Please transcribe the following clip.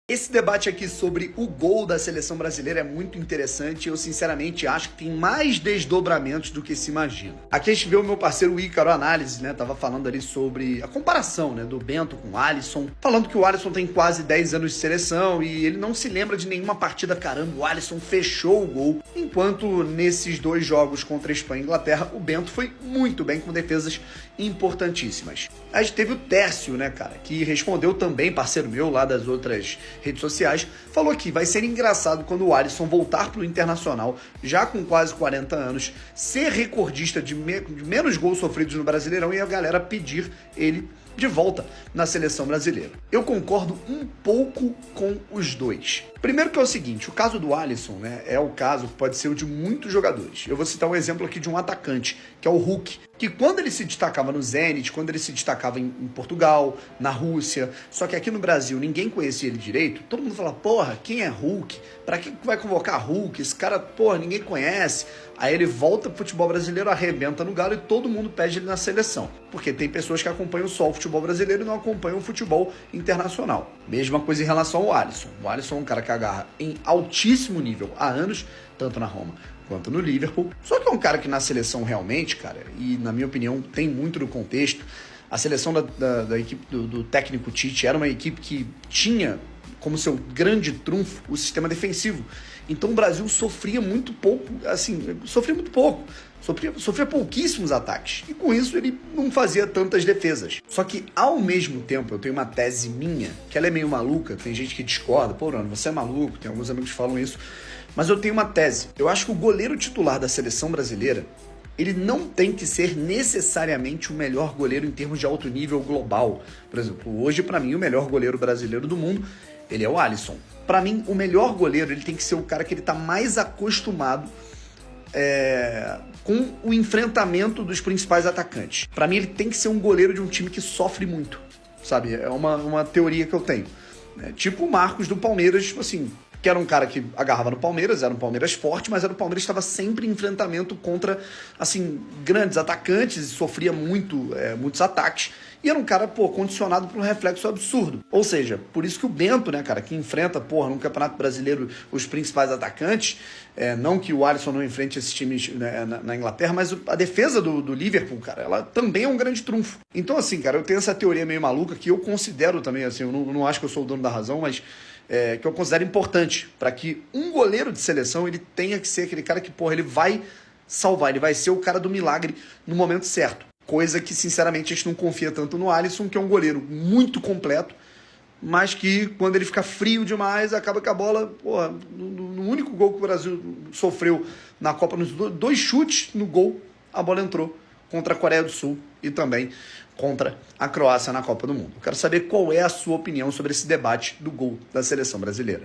Esse debate aqui sobre o gol da seleção brasileira é muito interessante e eu sinceramente acho que tem mais desdobramentos do que se imagina. Aqui a gente vê o meu parceiro Ícaro Análise, né, tava falando ali sobre a comparação, né, do Bento com o Alisson, falando que o Alisson tem quase 10 anos de seleção e ele não se lembra de nenhuma partida, caramba, o Alisson fechou o gol, enquanto nesses dois jogos contra a Espanha e Inglaterra, o Bento foi muito bem com defesas importantíssimas. A gente teve o Tércio, né, cara, que respondeu também, parceiro meu lá das outras redes sociais, falou que vai ser engraçado quando o Alisson voltar pro Internacional, já com quase 40 anos, ser recordista de menos gols sofridos no Brasileirão e a galera pedir ele de volta na seleção brasileira. Eu concordo um pouco com os dois. Primeiro que é o seguinte, o caso do Alisson, né, é o caso que pode ser o de muitos jogadores. Eu vou citar um exemplo aqui de um atacante, que é o Hulk, que quando ele se destacava no Zenit, quando ele se destacava em Portugal, na Rússia, só que aqui no Brasil ninguém conhecia ele direito, todo mundo fala, porra, quem é Hulk? Pra que vai convocar Hulk? Esse cara, porra, ninguém conhece. Aí ele volta pro futebol brasileiro, arrebenta no Galo e todo mundo pede ele na seleção. Porque tem pessoas que acompanham só o futebol brasileiro e não acompanham o futebol internacional. Mesma coisa em relação ao Alisson. O Alisson é um cara que agarra em altíssimo nível há anos, tanto na Roma quanto no Liverpool. Só que é um cara que na seleção realmente, cara, e na minha opinião tem muito no contexto, a seleção da equipe do técnico Tite era uma equipe que tinha como seu grande trunfo o sistema defensivo. Então o Brasil sofria muito pouco, sofria pouquíssimos ataques. E com isso ele não fazia tantas defesas. Só que ao mesmo tempo eu tenho uma tese minha, que ela é meio maluca, tem gente que discorda, pô, Bruno, você é maluco, tem alguns amigos que falam isso, mas eu tenho uma tese. Eu acho que o goleiro titular da seleção brasileira, ele não tem que ser necessariamente o melhor goleiro em termos de alto nível global. Por exemplo, hoje para mim o melhor goleiro brasileiro do mundo, ele é o Alisson. Para mim, o melhor goleiro ele tem que ser o cara que ele tá mais acostumado com o enfrentamento dos principais atacantes. Para mim, ele tem que ser um goleiro de um time que sofre muito, sabe? É uma teoria que eu tenho. Tipo o Marcos do Palmeiras, tipo assim, que era um cara que agarrava no Palmeiras, era um Palmeiras forte, mas era o Palmeiras que estava sempre em enfrentamento contra, assim, grandes atacantes e sofria muitos ataques. E era um cara, condicionado por um reflexo absurdo. Ou seja, por isso que o Bento, né, cara, que enfrenta, no Campeonato Brasileiro os principais atacantes, não que o Alisson não enfrente esses times, né, na Inglaterra, mas a defesa do Liverpool, cara, ela também é um grande trunfo. Então, assim, cara, eu tenho essa teoria meio maluca que eu considero também, assim, eu não acho que eu sou o dono da razão, mas que eu considero importante para que um goleiro de seleção ele tenha que ser aquele cara que, ele vai salvar, ele vai ser o cara do milagre no momento certo. Coisa que, sinceramente, a gente não confia tanto no Alisson, que é um goleiro muito completo, mas que, quando ele fica frio demais, acaba que a bola, no único gol que o Brasil sofreu na Copa, nos dois chutes no gol, a bola entrou contra a Coreia do Sul e também contra a Croácia na Copa do Mundo. Eu quero saber qual é a sua opinião sobre esse debate do gol da seleção brasileira.